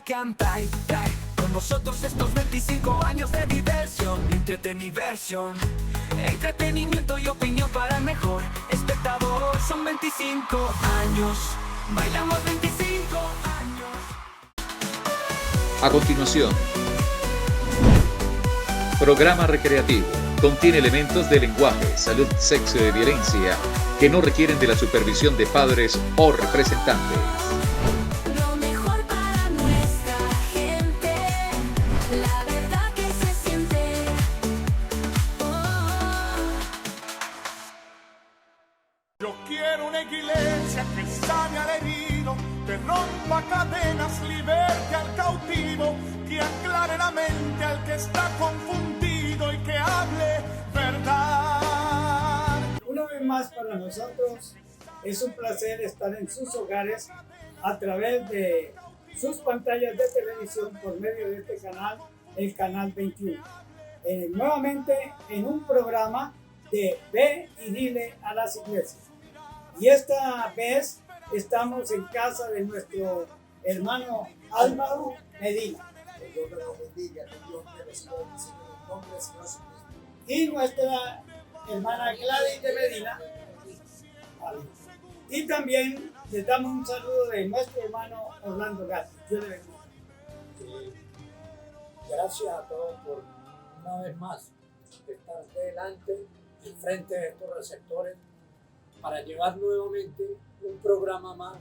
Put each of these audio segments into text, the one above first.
y canta y trae con nosotros estos 25 años de diversión, entretenimiento y opinión para el mejor espectador. Son 25 años, bailamos 25 años. A continuación, programa recreativo. Contiene elementos de lenguaje, salud, sexo y violencia que no requieren de la supervisión de padres o representantes. Lo mejor para nuestra gente, la verdad que se siente. Yo quiero una iglesia que sane al herido, que rompa cadenas, liberte al cautivo, que aclare la mente al que está confundido y que hable verdad. Una vez más para nosotros es un placer estar en sus hogares a través de sus pantallas de televisión por medio de este canal, el Canal 21. Nuevamente en un programa de Ve y Dile a las Iglesias. Y esta vez estamos en casa de nuestro hermano Álvaro Medina. Y nuestra hermana Gladys de Medina. Y también les damos un saludo de nuestro hermano Orlando Gatti. Yo le bendiga. Gracias a todos por una vez más estar delante, en frente de estos receptores, para llevar nuevamente un programa más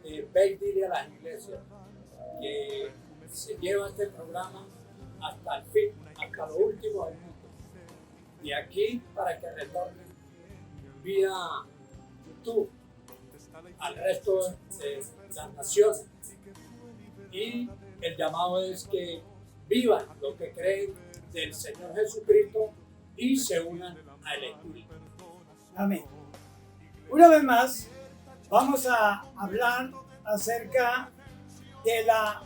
de Ve y Dile a las Iglesias, que se lleva este programa hasta el fin, hasta lo último del mundo. Y aquí para que retornen vía YouTube al resto de las naciones. Y el llamado es que vivan lo que creen del Señor Jesucristo y se unan al Espíritu. Amén. Una vez más, vamos a hablar acerca de la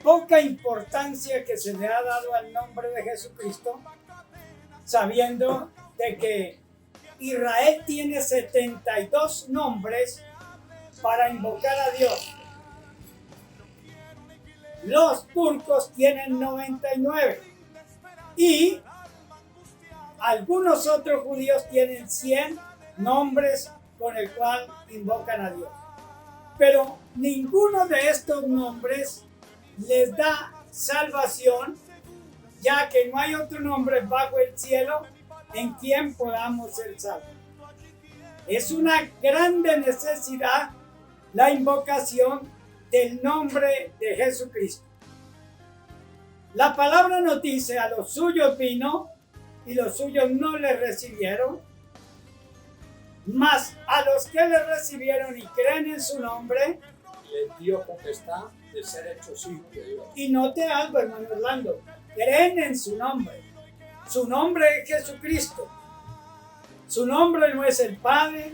poca importancia que se le ha dado al nombre de Jesucristo, sabiendo de que Israel tiene 72 nombres para invocar a Dios. Los turcos tienen 99 y algunos otros judíos tienen 100 nombres con el cual invocan a Dios. Pero ninguno de estos nombres les da salvación, ya que no hay otro nombre bajo el cielo en quien podamos ser salvos. Es una grande necesidad la invocación del nombre de Jesucristo. La palabra nos dice: a los suyos vino y los suyos no le recibieron, mas a los que le recibieron y creen en su nombre, Les dio potestad de ser hechos hijos de Dios. y note algo, hermano Orlando, creen en su nombre. Su nombre es Jesucristo. Su nombre no es el Padre,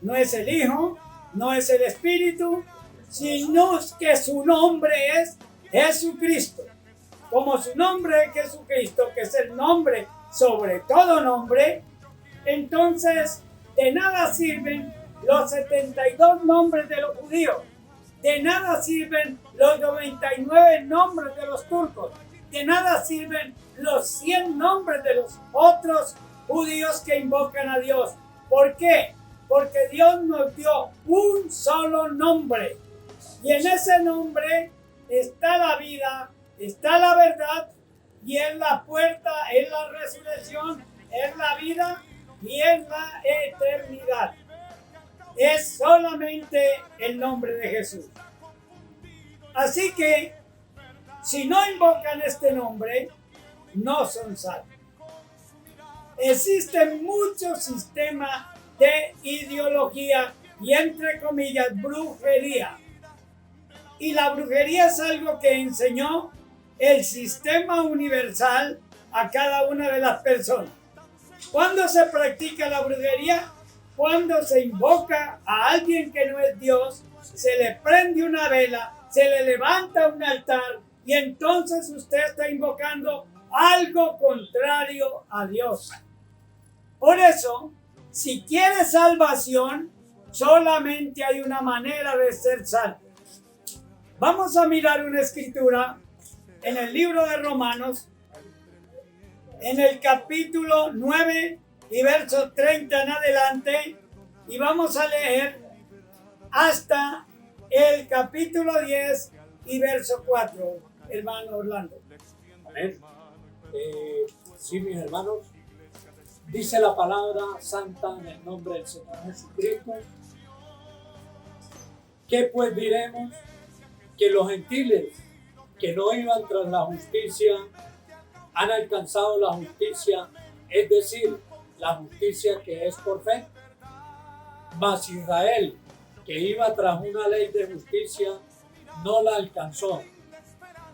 no es el Hijo, no es el Espíritu, sino que su nombre es Jesucristo. Como su nombre es Jesucristo, que es el nombre sobre todo nombre, entonces de nada sirven los 72 nombres de los judíos, de nada sirven los 99 nombres de los turcos, de nada sirven los 100 nombres de los otros judíos que invocan a Dios. ¿Por qué? Porque Dios nos dio un solo nombre, y en ese nombre está la vida, está la verdad, y es la puerta, es la resurrección, es la vida y es la eternidad. Es solamente el nombre de Jesús. Así que si no invocan este nombre, no son salvos. Existen muchos sistemas de ideología y, entre comillas, brujería. Y la brujería es algo que enseñó el sistema universal a cada una de las personas. ¿Cuándo se practica la brujería? Cuando se invoca a alguien que no es Dios, se le prende una vela, se le levanta un altar, y entonces usted está invocando algo contrario a Dios. Por eso, si quiere salvación, solamente hay una manera de ser salvo: Vamos a mirar una escritura en el libro de Romanos, en el capítulo 9 y verso 30 en adelante, y vamos a leer hasta el capítulo 10 y verso 4, hermano Orlando. Amén. Sí, mis hermanos, dice la palabra santa en el nombre del Señor Jesucristo. ¿Qué pues diremos? Que los gentiles que no iban tras la justicia han alcanzado la justicia, es decir, la justicia que es por fe. Mas Israel, que iba tras una ley de justicia, no la alcanzó.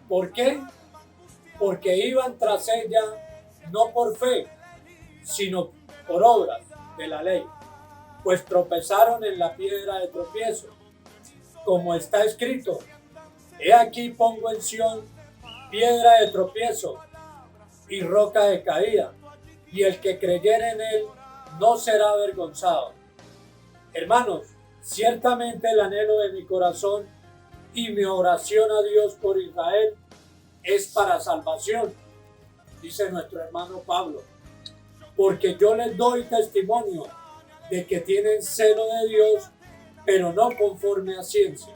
¿Por qué? Porque iban tras ella no por fe, sino por obras de la ley, pues tropezaron en la piedra de tropiezo, como está escrito: he aquí pongo en Sión piedra de tropiezo y roca de caída, y el que creyere en él no será avergonzado. Hermanos, ciertamente el anhelo de mi corazón y mi oración a Dios por Israel es para salvación, dice nuestro hermano Pablo, porque yo les doy testimonio de que tienen celo de Dios, pero no conforme a ciencia,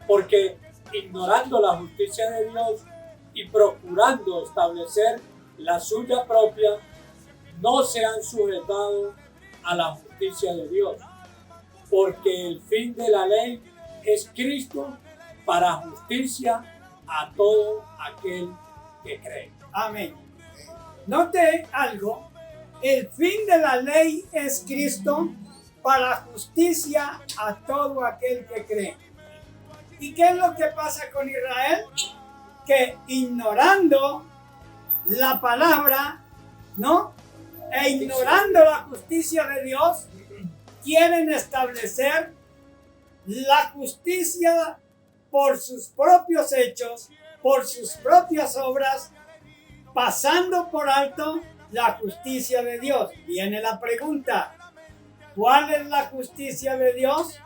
porque ignorando la justicia de Dios y procurando establecer la suya propia, no se han sujetado a la justicia de Dios, porque el fin de la ley es Cristo para justicia a todo aquel que cree. Amén. Note algo, el fin de la ley es Cristo para justicia a todo aquel que cree. ¿Y qué es lo que pasa con Israel? Que ignorando la palabra, ¿no? E ignorando la justicia de Dios, quieren establecer la justicia por sus propios hechos, por sus propias obras, pasando por alto la justicia de Dios. Viene la pregunta, ¿cuál es la justicia de Dios?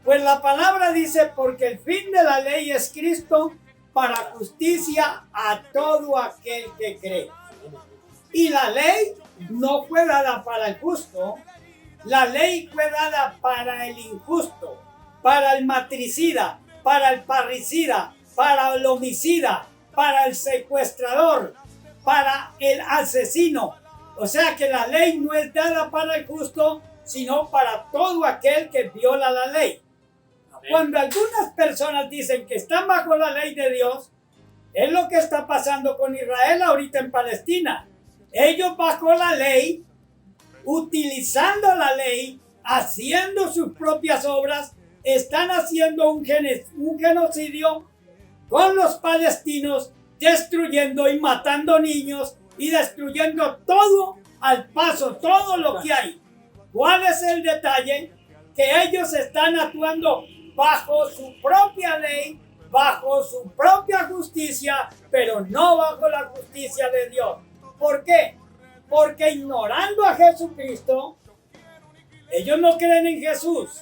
Pues la palabra dice, porque el fin de la ley es Cristo para justicia a todo aquel que cree. Y la ley no fue dada para el justo, la ley fue dada para el injusto, para el matricida, para el parricida, para el homicida, para el secuestrador, para el asesino. O sea que la ley no es dada para el justo, sino para todo aquel que viola la ley. Amén. Cuando algunas personas dicen que están bajo la ley de Dios, es lo que está pasando con Israel ahorita en Palestina. Ellos bajo la ley, utilizando la ley, haciendo sus propias obras, están haciendo un genocidio con los palestinos, destruyendo y matando niños y destruyendo todo al paso, todo lo que hay. ¿Cuál es el detalle? Que ellos están actuando bajo su propia ley, bajo su propia justicia, pero no bajo la justicia de Dios. ¿Por qué? Porque ignorando a Jesucristo, ellos no creen en Jesús.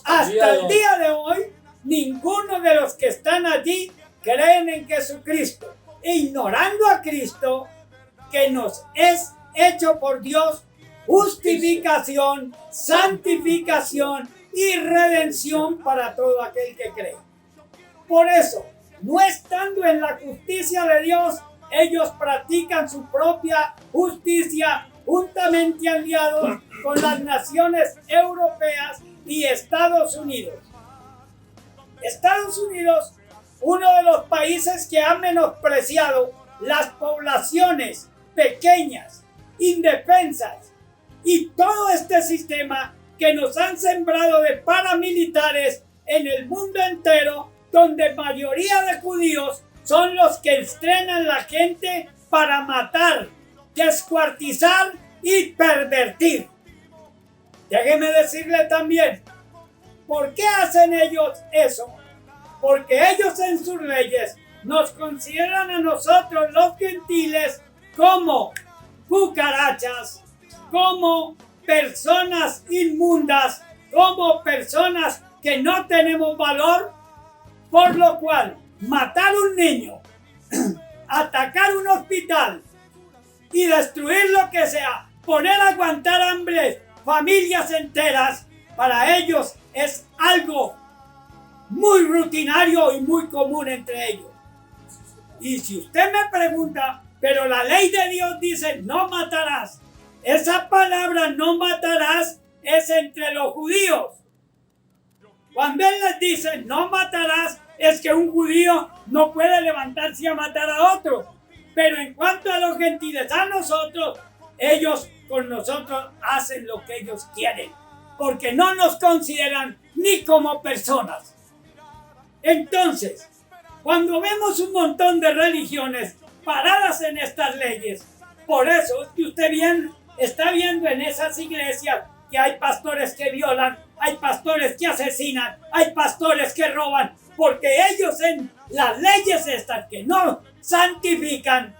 Hasta el día de hoy, ninguno de los que están allí creen en Jesucristo. Ignorando a Cristo, que nos es hecho por Dios justificación, santificación y redención para todo aquel que cree. Por eso, no estando en la justicia de Dios, ellos practican su propia justicia juntamente aliados con las naciones europeas y Estados Unidos. Estados Unidos, uno de los países que ha menospreciado las poblaciones pequeñas, indefensas, y todo este sistema que nos han sembrado de paramilitares en el mundo entero, donde mayoría de judíos son los que entrenan la gente para matar, descuartizar y pervertir. Déjeme decirle también, ¿por qué hacen ellos eso? Porque ellos en sus leyes nos consideran a nosotros los gentiles como cucarachas, como personas inmundas, como personas que no tenemos valor, por lo cual matar a un niño, atacar un hospital y destruir lo que sea, poner a aguantar hambre familias enteras, para ellos es algo muy rutinario y muy común entre ellos. Y si usted me pregunta, pero la ley de Dios dice no matarás, esa palabra no matarás es entre los judíos. Cuando Él les dice no matarás, es que un judío no puede levantarse a matar a otro. Pero en cuanto a los gentiles, a nosotros, ellos con nosotros hacen lo que ellos quieren, porque no nos consideran ni como personas. Entonces, cuando vemos un montón de religiones paradas en estas leyes, por eso es que usted está viendo en esas iglesias que hay pastores que violan, hay pastores que asesinan, hay pastores que roban, porque ellos en las leyes estas que no santifican,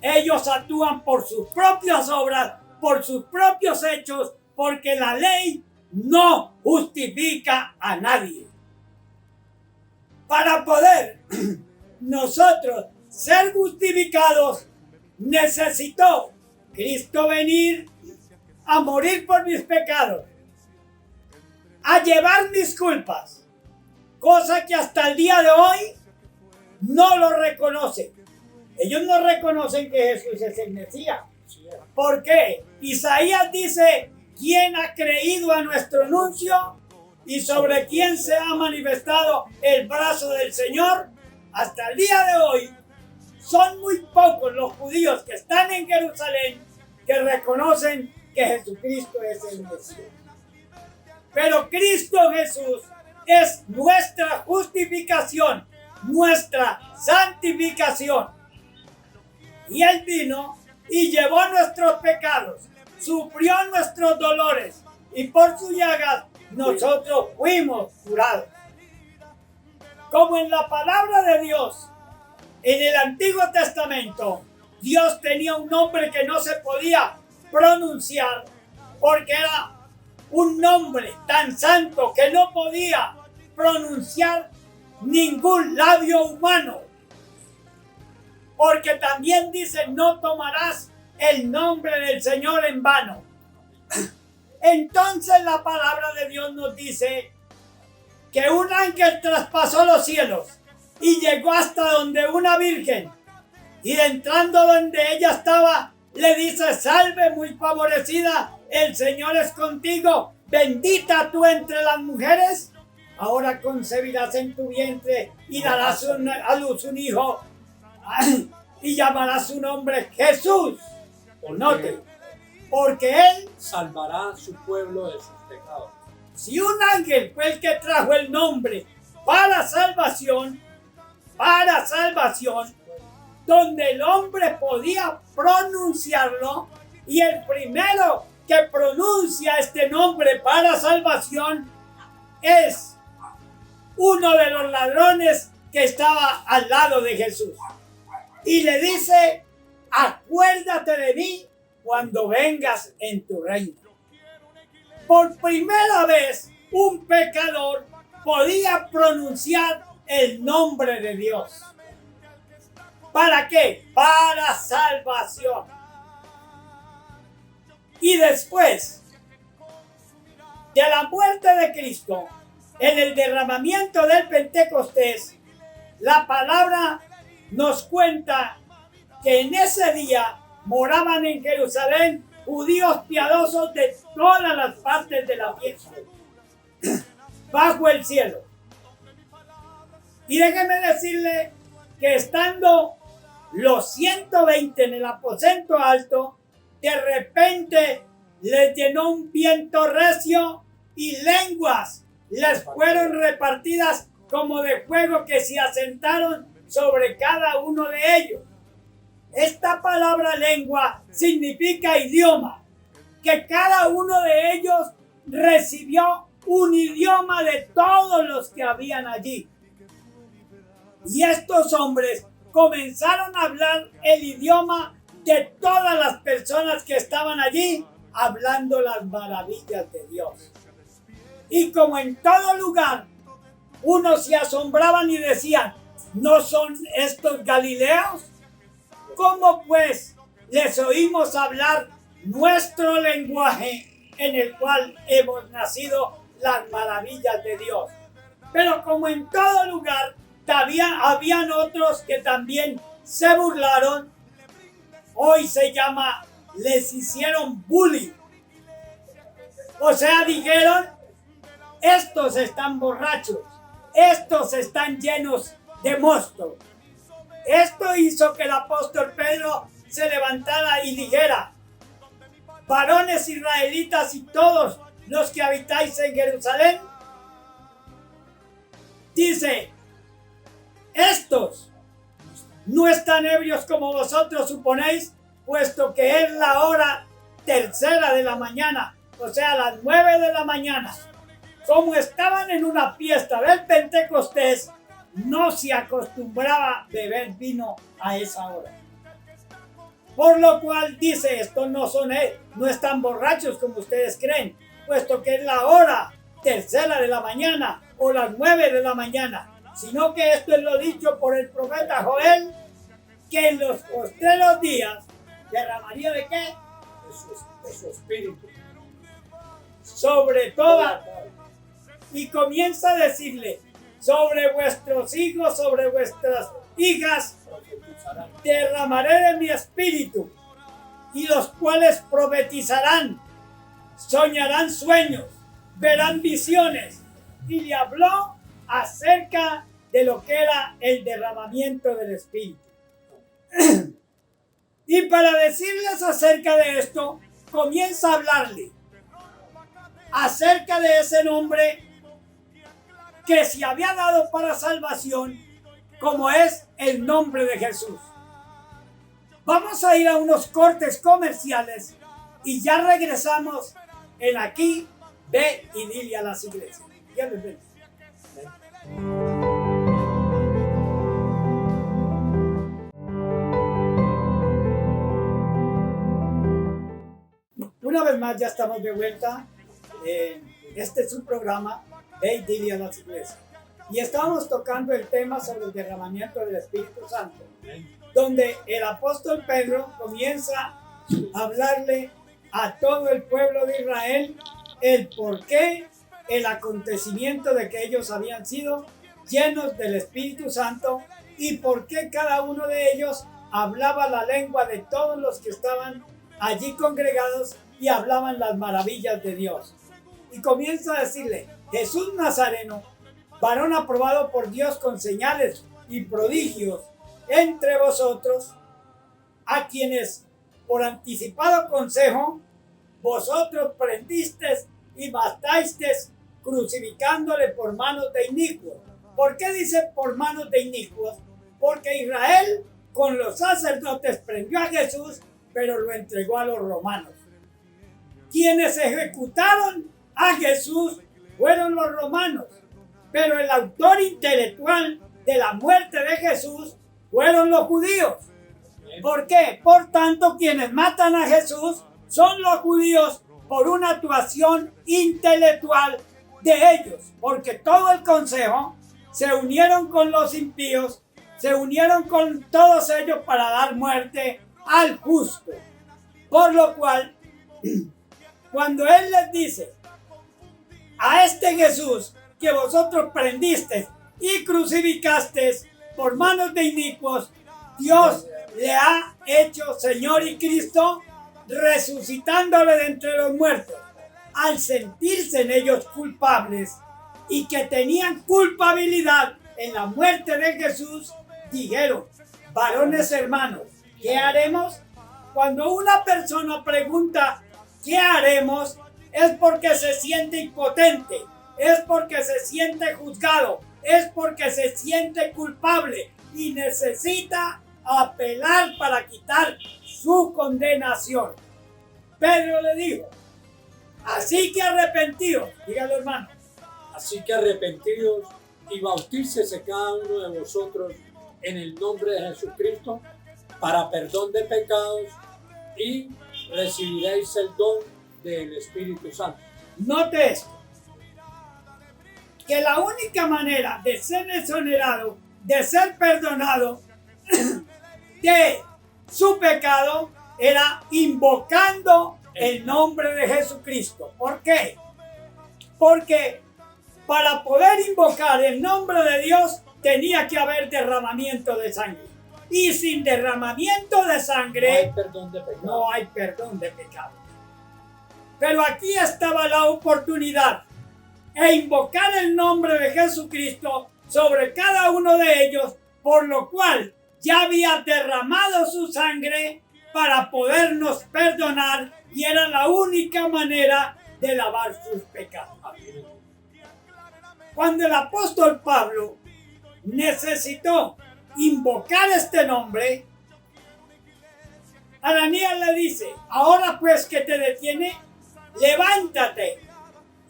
ellos actúan por sus propias obras, por sus propios hechos, porque la ley no justifica a nadie. Para poder nosotros ser justificados, necesitó Cristo venir a morir por mis pecados, a llevar mis culpas, cosa que hasta el día de hoy no lo reconocen. Ellos no reconocen que Jesús es el Mesías. ¿Por qué? Isaías dice, ¿quién ha creído a nuestro anuncio? Y sobre quién se ha manifestado el brazo del Señor. Hasta el día de hoy son muy pocos los judíos que están en Jerusalén que reconocen que Jesucristo es el Mesías. Pero Cristo Jesús es nuestra justificación, nuestra santificación. Y Él vino y llevó nuestros pecados, sufrió nuestros dolores, y por sus llagas nosotros fuimos curados. Como en la palabra de Dios, en el Antiguo Testamento, Dios tenía un nombre que no se podía pronunciar porque era un nombre tan santo que no podía pronunciar ningún labio humano. Porque también dice, no tomarás el nombre del Señor en vano. Entonces la palabra de Dios nos dice que un ángel traspasó los cielos y llegó hasta donde una virgen, y entrando donde ella estaba, le dice, salve muy favorecida, el Señor es contigo, bendita tú entre las mujeres, ahora concebirás en tu vientre y darás a luz un hijo, y llamarás su nombre Jesús. Note, porque Él salvará a su pueblo de sus pecados. Si un ángel fue el que trajo el nombre para salvación, donde el hombre podía pronunciarlo, y el primero que pronuncia este nombre para salvación es uno de los ladrones que estaba al lado de Jesús. Y le dice, acuérdate de mí cuando vengas en tu reino. Por primera vez, un pecador podía pronunciar el nombre de Dios. ¿Para qué? Para salvación. Y después de la muerte de Cristo, en el derramamiento del Pentecostés, la palabra nos cuenta que en ese día moraban en Jerusalén judíos piadosos de todas las partes de la tierra, bajo el cielo. Y déjeme decirle que estando los 120 en el aposento alto, de repente les llenó un viento recio y lenguas les fueron repartidas como de fuego que se asentaron sobre cada uno de ellos. Esta palabra lengua significa idioma, que cada uno de ellos recibió un idioma de todos los que habían allí. Y estos hombres comenzaron a hablar el idioma de todas las personas que estaban allí, hablando las maravillas de Dios. Y como en todo lugar, unos se asombraban y decían, ¿no son estos galileos? ¿Cómo pues les oímos hablar nuestro lenguaje en el cual hemos nacido las maravillas de Dios? Pero como en todo lugar, habían otros que también se burlaron. Hoy se llama, les hicieron bullying. O sea, dijeron, estos están borrachos, estos están llenos de mosto. Esto hizo que el apóstol Pedro se levantara y dijera, varones israelitas y todos los que habitáis en Jerusalén, dice, estos no están ebrios como vosotros suponéis, puesto que es la hora tercera de la mañana, o sea, las 9 de la mañana. Como estaban en una fiesta del Pentecostés, no se acostumbraba beber vino a esa hora. Por lo cual dice, estos no están borrachos como ustedes creen, puesto que es la hora tercera de la mañana o las 9 de la mañana, sino que esto es lo dicho por el profeta Joel, que en los postreros días derramaría ¿de qué? De su espíritu. Sobre toda, y comienza a decirle, sobre vuestros hijos, sobre vuestras hijas, derramaré de mi espíritu, y los cuales profetizarán, soñarán sueños, verán visiones. Y le habló acerca de lo que era el derramamiento del espíritu. Y para decirles acerca de esto, comienza a hablarle acerca de ese nombre que se había dado para salvación, como es el nombre de Jesús. Vamos a ir a unos cortes comerciales y ya regresamos en Aquí Ve y Dile a las Iglesias. Dios les bendiga. Una vez más ya estamos de vuelta. Este es su programa, Ve y Dile a las Iglesias. Y estábamos tocando el tema sobre el derramamiento del Espíritu Santo, donde el apóstol Pedro comienza a hablarle a todo el pueblo de Israel el porqué, el acontecimiento de que ellos habían sido llenos del Espíritu Santo y por qué cada uno de ellos hablaba la lengua de todos los que estaban allí congregados y hablaban las maravillas de Dios. Y comienza a decirle, Jesús Nazareno, varón aprobado por Dios con señales y prodigios entre vosotros, a quienes por anticipado consejo vosotros prendisteis y matasteis crucificándole por manos de inicuos. ¿Por qué dice por manos de inicuos? Porque Israel con los sacerdotes prendió a Jesús, pero lo entregó a los romanos. Quienes ejecutaron a Jesús fueron los romanos, pero el autor intelectual de la muerte de Jesús fueron los judíos. ¿Por qué? Por tanto, quienes matan a Jesús son los judíos por una actuación intelectual de ellos, porque todo el consejo se unieron con los impíos, se unieron con todos ellos para dar muerte al justo. Por lo cual, cuando él les dice, a este Jesús que vosotros prendisteis y crucificasteis por manos de inicuos, Dios le ha hecho Señor y Cristo, resucitándole de entre los muertos. Al sentirse en ellos culpables y que tenían culpabilidad en la muerte de Jesús, dijeron, varones hermanos, ¿qué haremos? Cuando una persona pregunta, ¿qué haremos? Es porque se siente impotente, es porque se siente juzgado, es porque se siente culpable y necesita apelar para quitar su condenación. Pedro le dijo, así que arrepentidos, dígalo hermano. Así que arrepentidos y bautícese cada uno de vosotros en el nombre de Jesucristo para perdón de pecados y recibiréis el don del Espíritu Santo. Note esto. que la única manera de ser exonerado, de ser perdonado de su pecado, era invocando el nombre de Jesucristo. ¿Por qué? Porque para poder invocar el nombre de Dios tenía que haber derramamiento de sangre. Y sin derramamiento de sangre no hay perdón de pecado. Pero aquí estaba la oportunidad de invocar el nombre de Jesucristo sobre cada uno de ellos, por lo cual ya había derramado su sangre para podernos perdonar, y era la única manera de lavar sus pecados. Cuando el apóstol Pablo necesitó invocar este nombre, Ananías le dice: ahora pues que te detiene, levántate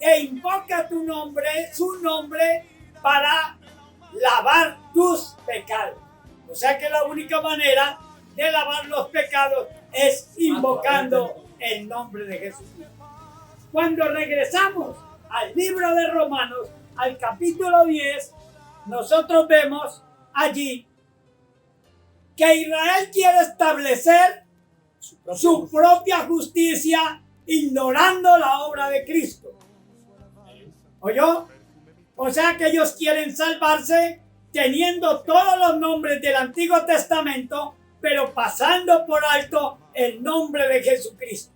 e invoca tu nombre, su nombre, para lavar tus pecados. O sea que la única manera de lavar los pecados es invocando el nombre de Jesucristo. Cuando regresamos al libro de Romanos, al capítulo 10, nosotros vemos allí que Israel quiere establecer su propia justicia ignorando la obra de Cristo. ¿Oyó? O sea que ellos quieren salvarse teniendo todos los nombres del Antiguo Testamento, pero pasando por alto el nombre de Jesucristo.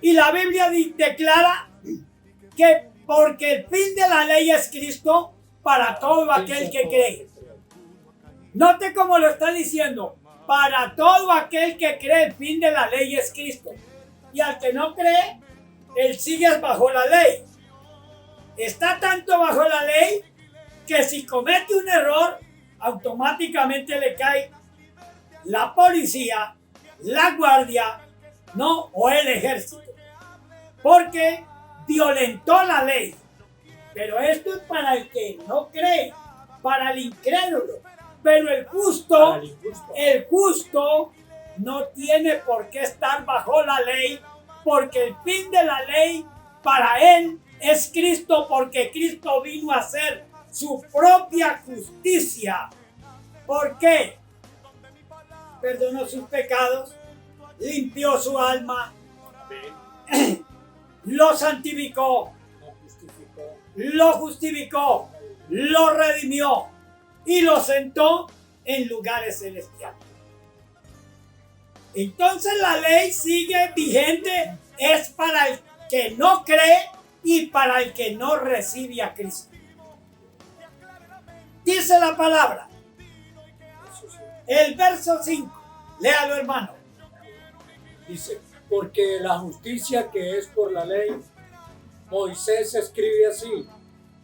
Y la Biblia declara que porque el fin de la ley es Cristo para todo aquel que cree. Note cómo lo está diciendo: para todo aquel que cree, el fin de la ley es Cristo. Y al que no cree, él sigue bajo la ley. Está tanto bajo la ley que si comete un error, automáticamente le cae la policía, la guardia, no, o el ejército, porque violentó la ley. Pero esto es para el que no cree, para el incrédulo. Pero el justo no tiene por qué estar bajo la ley, porque el fin de la ley para él es Cristo, porque Cristo vino a hacer su propia justicia. ¿Por qué? Perdonó sus pecados, limpió su alma, lo santificó, lo justificó, lo redimió y lo sentó en lugares celestiales. Entonces la ley sigue vigente, es para el que no cree y para el que no recibe a Cristo. Dice la palabra, el verso 5, léalo, hermano. Dice: porque la justicia que es por la ley, Moisés escribe así: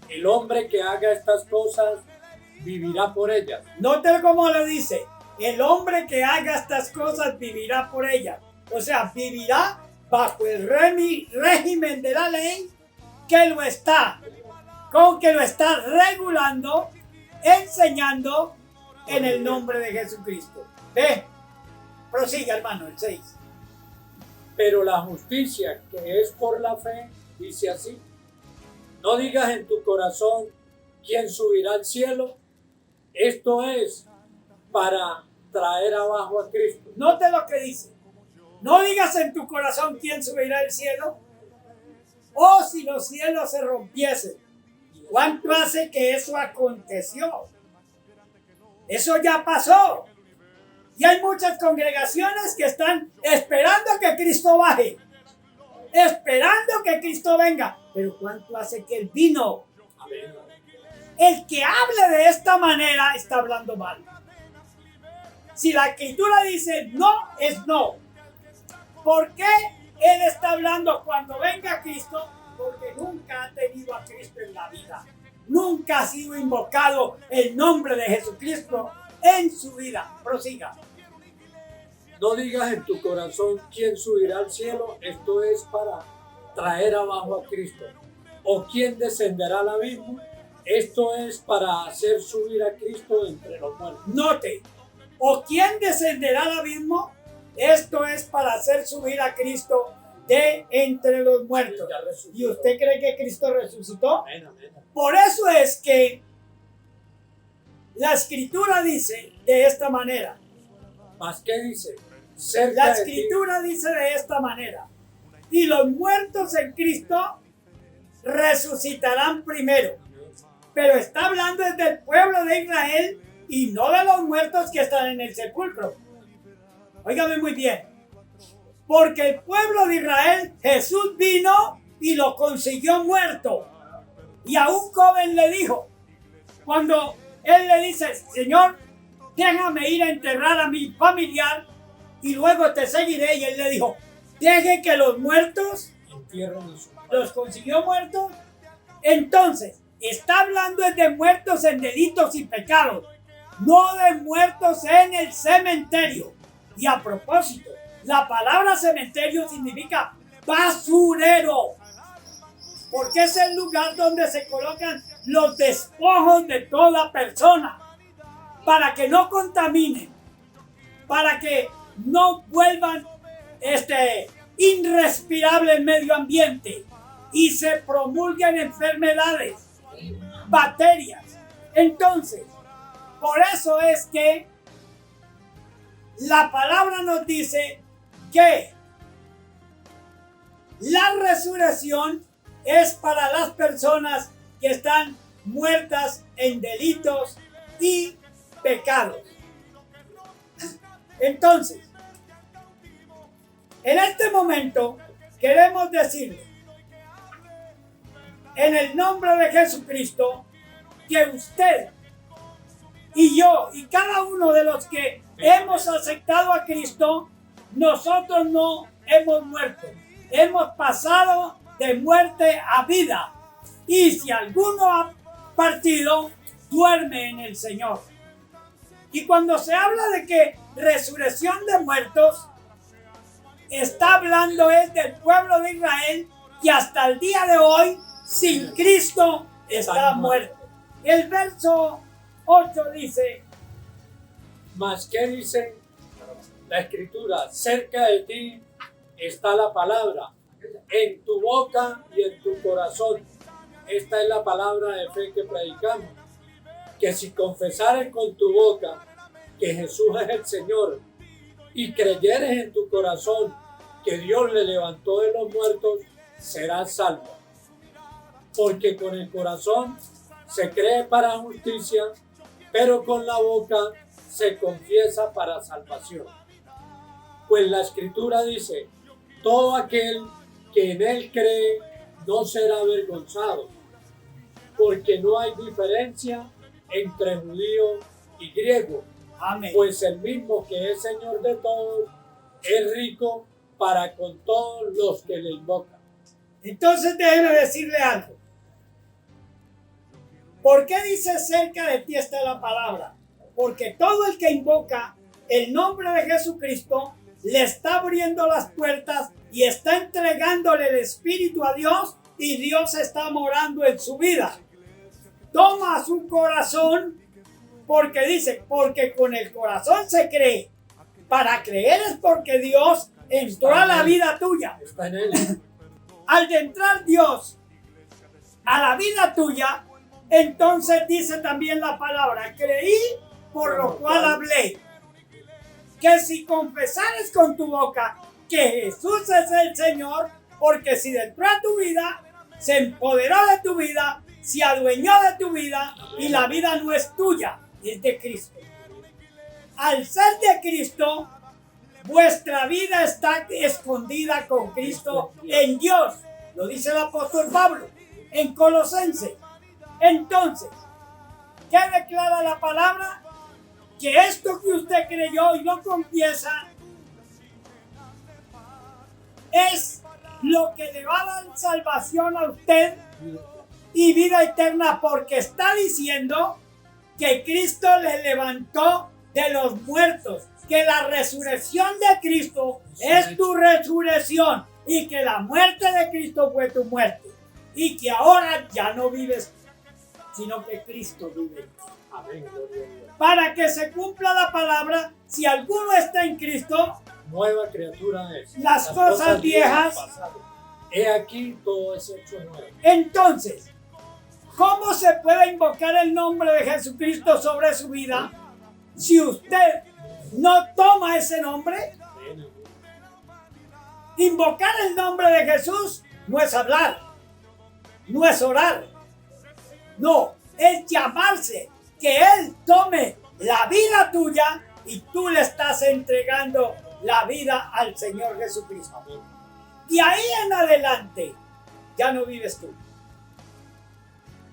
el hombre que haga estas cosas vivirá por ellas. Note cómo lo dice: el hombre que haga estas cosas vivirá por ellas. O sea, vivirá bajo el régimen de la ley que lo está regulando, enseñando en el nombre de Jesucristo. Ve, prosiga, hermano, el 6. Pero la justicia que es por la fe dice así: no digas en tu corazón quién subirá al cielo. Esto es para traer abajo a Cristo. Note lo que dice: no digas en tu corazón quién subirá al cielo. O si los cielos se rompiesen. ¿Cuánto hace que eso aconteció? Eso ya pasó. Y hay muchas congregaciones que están esperando que Cristo baje, esperando que Cristo venga. Pero ¿cuánto hace que Él vino? Amén. El que hable de esta manera está hablando mal. Si la Escritura dice no, es no. ¿Por qué Él está hablando cuando venga Cristo? Porque nunca ha tenido a Cristo en la vida. Nunca ha sido invocado el nombre de Jesucristo en su vida. Prosiga. No digas en tu corazón quién subirá al cielo. Esto es para traer abajo a Cristo. O quién descenderá al abismo. Esto es para hacer subir a Cristo entre los muertos. Note, o quién descenderá al abismo. Esto es para hacer subir a Cristo de entre los muertos. Ya resucitó. ¿Y usted cree que Cristo resucitó? Amén, amén. Por eso es que la Escritura dice de esta manera. ¿Más qué dice? Cerca La de ti, Escritura dice de esta manera. Y los muertos en Cristo resucitarán primero. Pero está hablando desde el pueblo de Israel y no de los muertos que están en el sepulcro. Óigame muy bien. Porque el pueblo de Israel, Jesús vino y lo consiguió muerto. Y a un joven le dijo, cuando él le dice, Señor, déjame ir a enterrar a mi familiar y luego te seguiré. Y él le dijo, deje que los muertos entierran a su los consiguió muertos. Entonces, está hablando de muertos en delitos y pecados, no de muertos en el cementerio. Y a propósito, la palabra cementerio significa basurero, porque es el lugar donde se colocan los despojos de toda persona, para que no contaminen, para que no vuelvan irrespirable el medio ambiente y se promulguen enfermedades, bacterias. Entonces, por eso es que la palabra nos dice que la resurrección es para las personas que están muertas en delitos y pecados. Entonces, en este momento queremos decirle, en el nombre de Jesucristo, que usted y yo y cada uno de los que hemos aceptado a Cristo, nosotros no hemos muerto, hemos pasado de muerte a vida. Y si alguno ha partido, duerme en el Señor. Y cuando se habla de que resurrección de muertos, está hablando es del pueblo de Israel que hasta el día de hoy sin Cristo está muerto. El verso 8 dice, ¿más qué dice la Escritura? Cerca de ti está la palabra, en tu boca y en tu corazón. Esta es la palabra de fe que predicamos. Que si confesares con tu boca que Jesús es el Señor y creyeres en tu corazón que Dios le levantó de los muertos, serás salvo. Porque con el corazón se cree para justicia, pero con la boca se confiesa para salvación. Pues la Escritura dice, todo aquel que en él cree no será avergonzado, porque no hay diferencia entre judío y griego, amén. pues el mismo que es Señor de todos es rico para con todos los que le invocan. Entonces déjeme decirle algo. ¿Por qué dice cerca de ti está la palabra? Porque todo el que invoca el nombre de Jesucristo le está abriendo las puertas y está entregándole el Espíritu a Dios y Dios está morando en su vida. Toma su corazón porque dice, porque con el corazón se cree. Para creer es porque Dios entró a la vida tuya. Está en él. Al entrar Dios a la vida tuya, entonces dice también la palabra, creí por lo cual hablé. Que si confesares con tu boca que Jesús es el Señor, porque si dentro de tu vida se empoderó de tu vida, se adueñó de tu vida y la vida no es tuya, es de Cristo. Al ser de Cristo, vuestra vida está escondida con Cristo en Dios. Lo dice el apóstol Pablo en Colosenses. Entonces, ¿qué declara la palabra? Que esto que usted creyó y no confiesa es lo que le va a dar salvación a usted y vida eterna, porque está diciendo que Cristo le levantó de los muertos, que la resurrección de Cristo es tu resurrección y que la muerte de Cristo fue tu muerte y que ahora ya no vives, sino que Cristo vive. Amén, gloria a Dios. Para que se cumpla la palabra, si alguno está en Cristo, nueva criatura es. Las cosas viejas. pasaron. He aquí todo es hecho nuevo. Entonces, ¿cómo se puede invocar el nombre de Jesucristo sobre su vida si usted no toma ese nombre? Invocar el nombre de Jesús no es hablar, no es orar, no, es llamarse, que Él tome la vida tuya y tú le estás entregando la vida al Señor Jesucristo. Y ahí en adelante ya no vives tú.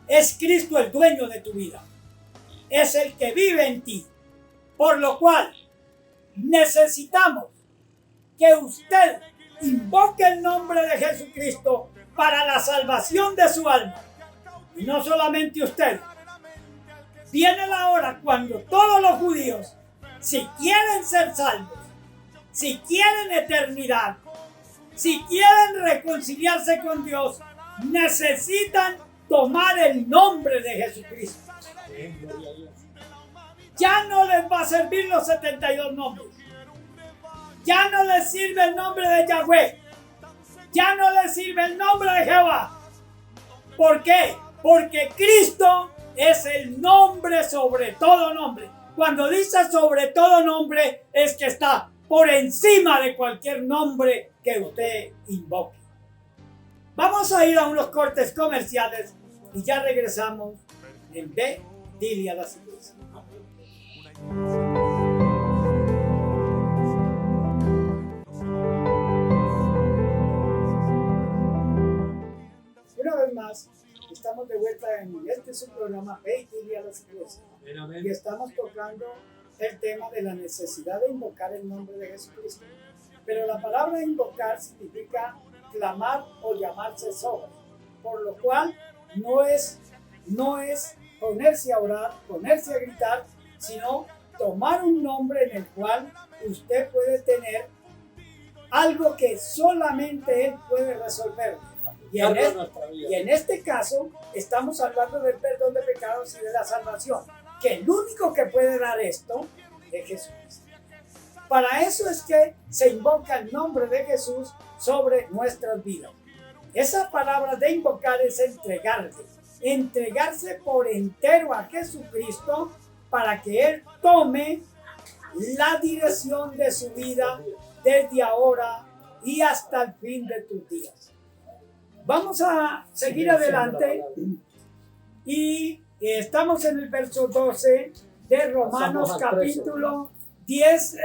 Es Cristo el dueño de tu vida. Es el que vive en ti. Por lo cual necesitamos que usted invoque el nombre de Jesucristo para la salvación de su alma. Y no solamente usted. Viene la hora cuando todos los judíos, si quieren ser salvos, si quieren eternidad, si quieren reconciliarse con Dios, necesitan tomar el nombre de Jesucristo. Ya no les va a servir los 72 nombres. Ya no les sirve el nombre de Yahweh. Ya no les sirve el nombre de Jehová. ¿Por qué? Porque Cristo es el nombre sobre todo nombre. Cuando dice sobre todo nombre, es que está por encima de cualquier nombre que usted invoque. Vamos a ir a unos cortes comerciales y ya regresamos en Ve, dile a las iglesias. Una vez más, estamos de vuelta en este su programa Ve, dile a las iglesias. Y estamos tocando el tema de la necesidad de invocar el nombre de Jesucristo. Pero la palabra invocar significa clamar o llamarse sobre, por lo cual no es ponerse a orar, ponerse a gritar, sino tomar un nombre en el cual usted puede tener algo que solamente Él puede resolver. Y en este caso estamos hablando del perdón de pecados y de la salvación, que el único que puede dar esto es Jesucristo. Para eso es que se invoca el nombre de Jesús sobre nuestras vidas. Esa palabra de invocar es entregarse por entero a Jesucristo para que Él tome la dirección de su vida desde ahora y hasta el fin de tus días. Vamos a seguir adelante y estamos en el verso 12 de Romanos capítulo 10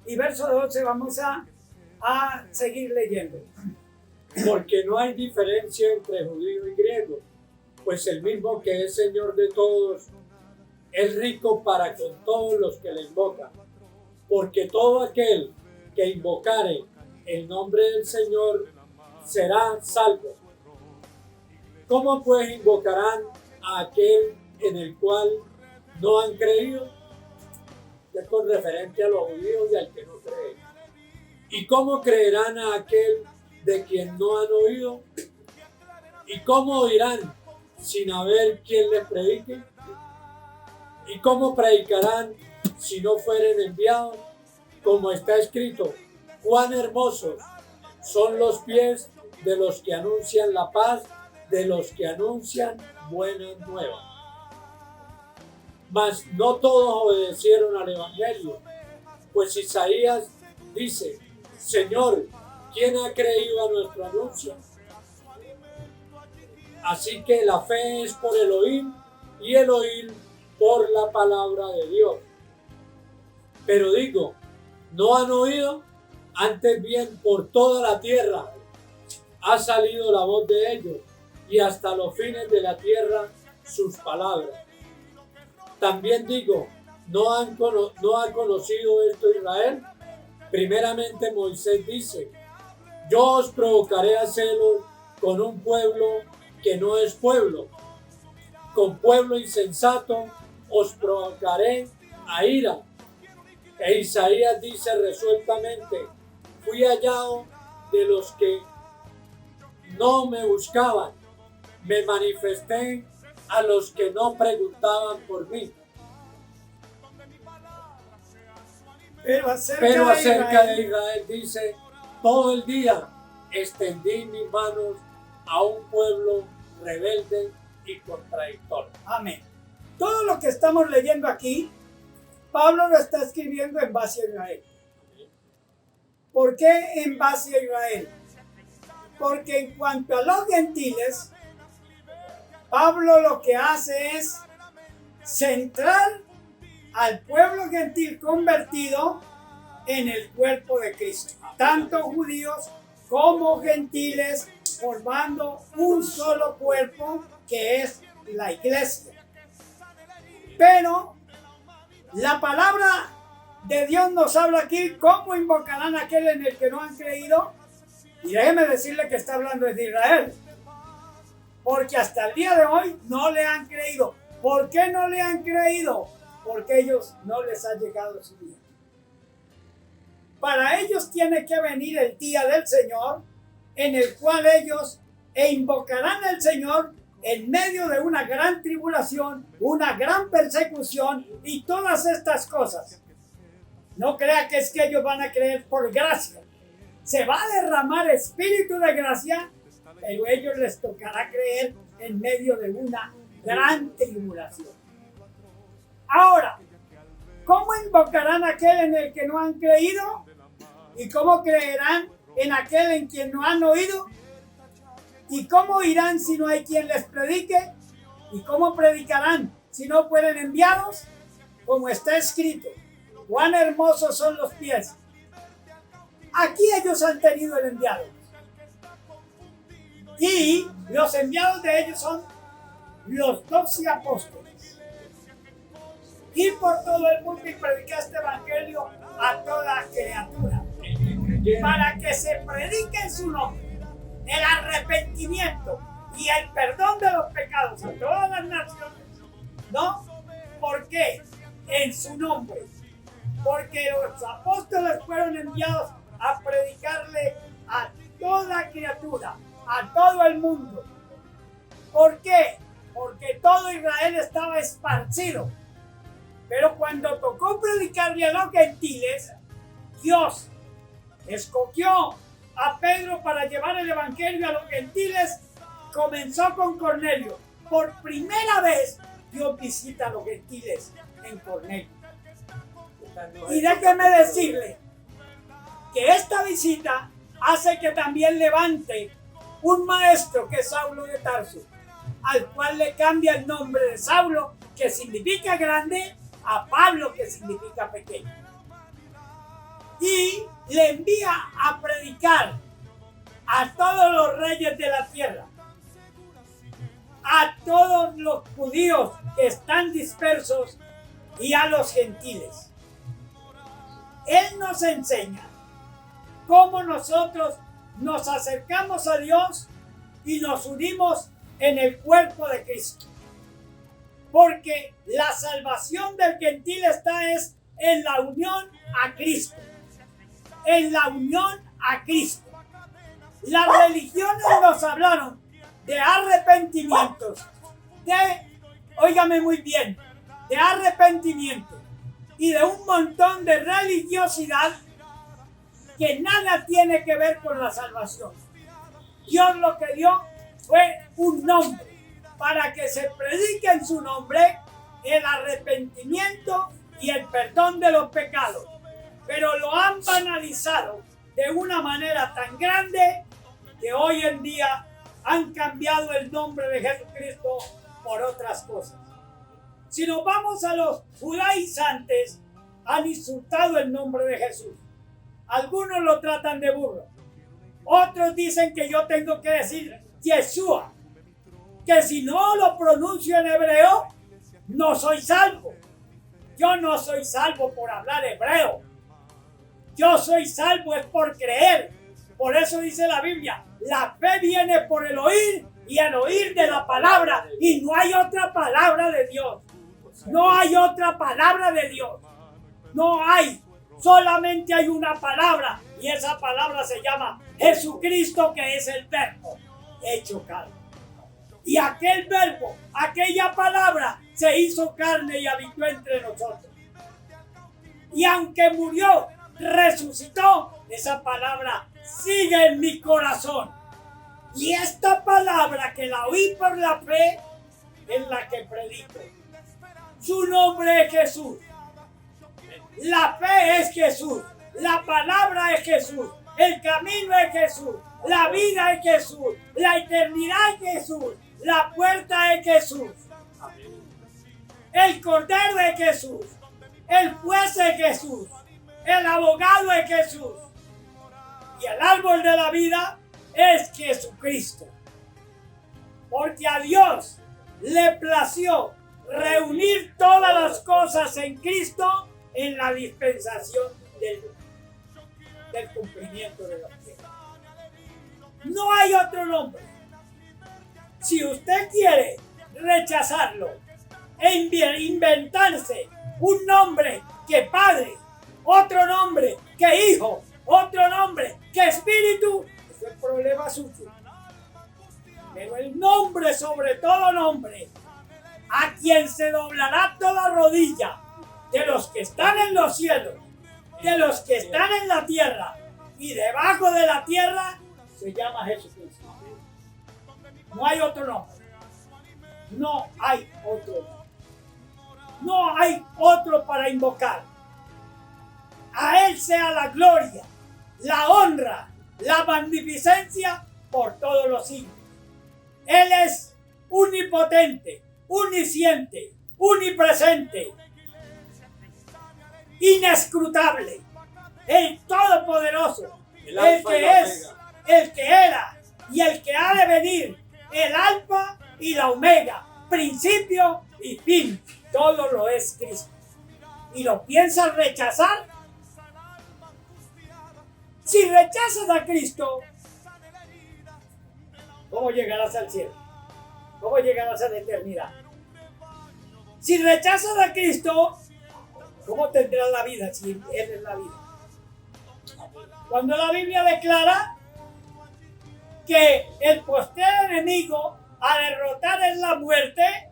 y verso 12. Vamos a seguir leyendo. Porque no hay diferencia entre judío y griego, pues el mismo que es Señor de todos es rico para con todos los que le invocan. Porque todo aquel que invocare el nombre del Señor será salvo. ¿Cómo pues invocarán a aquel en el cual no han creído? Es con referente a los judíos y al que no cree. ¿Y cómo creerán a aquel de quien no han oído? ¿Y cómo oirán sin haber quien les predique? ¿Y cómo predicarán si no fueren enviados? Como está escrito, cuán hermosos son los pies de los que anuncian la paz, de los que anuncian buenas nuevas. Mas no todos obedecieron al evangelio, pues Isaías dice, Señor, ¿quién ha creído a nuestro anuncio? Así que la fe es por el oír y el oír por la palabra de Dios. Pero digo, ¿no han oído? Antes bien por toda la tierra ha salido la voz de ellos y hasta los fines de la tierra sus palabras. También digo, ¿no ha conocido esto Israel? Primeramente Moisés dice, yo os provocaré a celos con un pueblo que no es pueblo. Con pueblo insensato os provocaré a ira. E Isaías dice resueltamente, fui hallado de los que no me buscaban, me manifesté a los que no preguntaban por mí. Pero acerca, Pero de, acerca Israel, de Israel dice, todo el día extendí mis manos a un pueblo rebelde y contradictorio. amén. Todo lo que estamos leyendo aquí, Pablo lo está escribiendo en base a Israel. ¿Por qué en base a Israel? Porque en cuanto a los gentiles, Pablo lo que hace es centrar al pueblo gentil convertido en el cuerpo de Cristo. Tanto judíos como gentiles formando un solo cuerpo que es la iglesia. Pero la palabra de Dios nos habla aquí cómo invocarán a aquel en el que no han creído. Y déjeme decirle que está hablando de Israel. Porque hasta el día de hoy no le han creído. ¿Por qué no le han creído? Porque ellos no les ha llegado su día. Para ellos tiene que venir el día del Señor, en el cual ellos invocarán al Señor en medio de una gran tribulación, una gran persecución y todas estas cosas. No crea que es que ellos van a creer por gracia. Se va a derramar espíritu de gracia, pero a ellos les tocará creer en medio de una gran tribulación. Ahora, ¿cómo invocarán a aquel en el que no han creído? ¿Y cómo creerán en aquel en quien no han oído? ¿Y cómo irán si no hay quien les predique? ¿Y cómo predicarán si no fueren enviados? Como está escrito, cuán hermosos son los pies. Aquí ellos han tenido el enviado. Y los enviados de ellos son los 12 apóstoles. Ir por todo el mundo y predicar este evangelio a toda criatura. Para que se predique en su nombre el arrepentimiento y el perdón de los pecados a todas las naciones. ¿No? ¿Por qué? En su nombre. Porque los apóstoles fueron enviados a predicarle a toda criatura, a todo el mundo. ¿Por qué? Porque todo Israel estaba esparcido. Pero cuando tocó predicarle a los gentiles, Dios escogió a Pedro para llevar el evangelio a los gentiles. Comenzó con Cornelio. Por primera vez Dios visita a los gentiles en Cornelio. Y déjeme decirle que esta visita hace que también levante un maestro que es Saulo de Tarso, al cual le cambia el nombre de Saulo, que significa grande, a Pablo, que significa pequeño. Y le envía a predicar a todos los reyes de la tierra, a todos los judíos que están dispersos y a los gentiles. Él nos enseña cómo nosotros nos acercamos a Dios y nos unimos en el cuerpo de Cristo. Porque la salvación del gentil está es en la unión a Cristo. En la unión a Cristo. Las religiones nos hablaron de arrepentimientos, óigame muy bien, de arrepentimiento y de un montón de religiosidad que nada tiene que ver con la salvación. Dios lo que dio fue un nombre para que se predique en su nombre el arrepentimiento y el perdón de los pecados. Pero lo han banalizado de una manera tan grande que hoy en día han cambiado el nombre de Jesucristo por otras cosas. Si nos vamos a los judaizantes, han insultado el nombre de Jesús. Algunos lo tratan de burro. Otros dicen que yo tengo que decir Yeshua, que si no lo pronuncio en hebreo, no soy salvo. Yo no soy salvo por hablar hebreo. Yo soy salvo es por creer. Por eso dice la Biblia, la fe viene por el oír y el oír de la palabra. Y no hay otra palabra de Dios. No hay otra palabra de Dios. No hay. Solamente hay una palabra. Y esa palabra se llama Jesucristo, que es el verbo hecho carne. Y aquel verbo, aquella palabra, se hizo carne y habitó entre nosotros. y aunque murió, resucitó, esa palabra sigue en mi corazón. Y esta palabra que la oí por la fe es la que predico. Su nombre es Jesús. La fe es Jesús. La palabra es Jesús. El camino es Jesús. La vida es Jesús. La eternidad es Jesús. La puerta es Jesús. El cordero es Jesús. El juez es Jesús. El abogado es Jesús. Y el árbol de la vida es Jesucristo. Porque a Dios le plació reunir todas las cosas en Cristo en la dispensación del cumplimiento de los tiempos. No hay otro nombre. Si usted quiere rechazarlo e inventarse un nombre que Padre, otro nombre que Hijo, otro nombre que Espíritu, ese es el problema suyo. Pero el nombre sobre todo nombre, a quien se doblará toda rodilla, de los que están en los cielos, de los que están en la tierra y debajo de la tierra, se llama Jesucristo. No hay otro nombre. No hay otro nombre. No hay otro para invocar. A Él sea la gloria, la honra, la magnificencia por todos los siglos. Él es omnipotente, omnisciente, omnipresente, inescrutable, el todopoderoso, el que es, el que era y el que ha de venir, el alfa y la omega, principio y fin, todo lo es Cristo. ¿Y lo piensas rechazar? Si rechazas a Cristo, ¿cómo llegarás al cielo? ¿Cómo llegarás a la eternidad? Si rechazas a Cristo, ¿cómo tendrás la vida si Él es la vida? Cuando la Biblia declara que el postrer enemigo a derrotar es la muerte,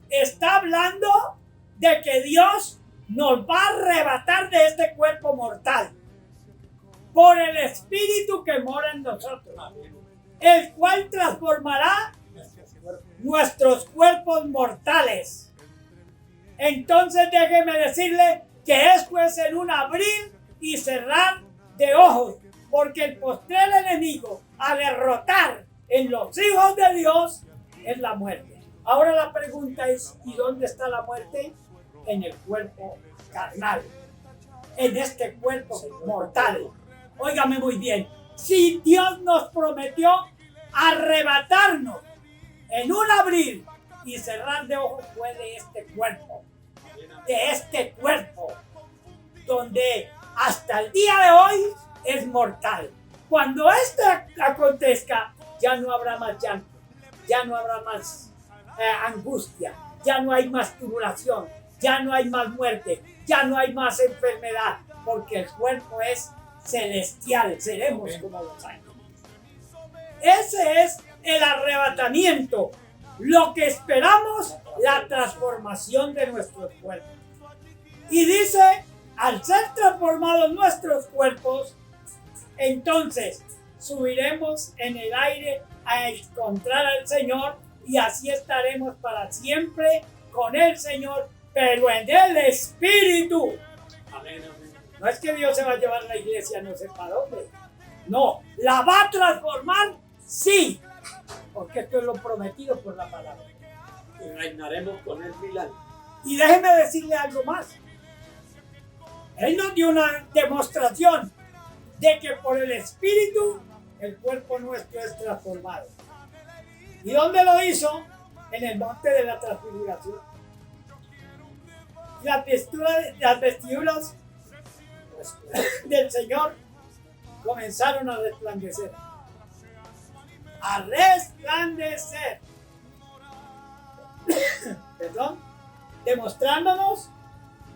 está hablando de que Dios nos va a arrebatar de este cuerpo mortal por el Espíritu que mora en nosotros, el cual transformará nuestros cuerpos mortales. Entonces déjeme decirle que es pues en un abrir y cerrar de ojos, porque el postrer enemigo a derrotar en los hijos de Dios es la muerte. Ahora la pregunta es, ¿y dónde está la muerte? En el cuerpo carnal, en este cuerpo mortal. Óigame muy bien, si Dios nos prometió arrebatarnos en un abrir y cerrar de ojos, fue de este cuerpo, donde hasta el día de hoy es mortal. Cuando esto acontezca, ya no habrá más llanto, ya no habrá más angustia, ya no hay más tribulación, ya no hay más muerte, ya no hay más enfermedad, porque el cuerpo es celestial, seremos como los ángeles. Ese es el arrebatamiento, lo que esperamos, la transformación de nuestros cuerpos. Y dice, al ser transformados nuestros cuerpos, entonces subiremos en el aire a encontrar al Señor y así estaremos para siempre con el Señor, pero en el Espíritu. Amén, amén. No es que Dios se va a llevar la iglesia no sé para dónde. No, la va a transformar, sí, porque esto es lo prometido por la palabra. Y reinaremos con Él 1000 años. Y déjeme decirle algo más. Él nos dio una demostración de que por el Espíritu el cuerpo nuestro es transformado. ¿Y dónde lo hizo? En el monte de la transfiguración. Las vestiduras del Señor comenzaron a resplandecer. A resplandecer. Perdón. Demostrándonos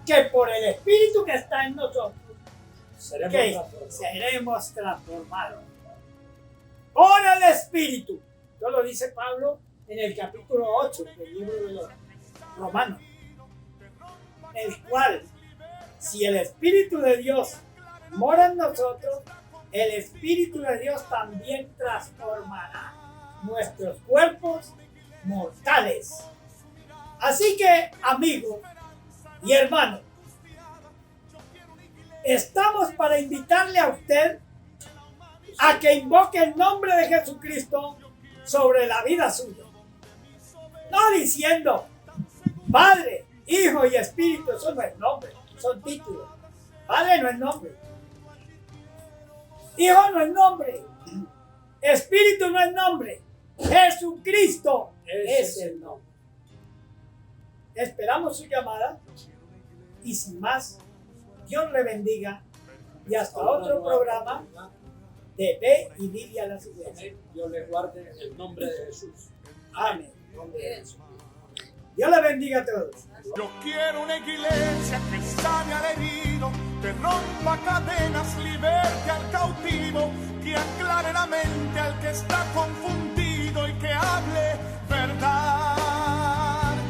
que por el Espíritu que está en nosotros seremos transformados. Por el Espíritu. Esto lo dice Pablo en el capítulo 8 del libro de los Romanos, el cual si el Espíritu de Dios mora en nosotros, el Espíritu de Dios también transformará nuestros cuerpos mortales. Así que, amigos y hermanos, estamos para invitarle a usted a que invoque el nombre de Jesucristo sobre la vida suya. No diciendo Padre, Hijo y Espíritu, eso no es nombre, son títulos. Padre no es nombre. Hijo no es nombre. Espíritu no es nombre. Jesucristo es el nombre. Esperamos su llamada y sin más, Dios le bendiga y hasta otro programa de Ve y Vive a las Iglesias. Dios le guarde en el nombre de Jesús. Amén. Dios le bendiga a todos. Yo quiero una iglesia que sane al herido, que rompa cadenas, liberte al cautivo, que aclare la mente al que está confundido.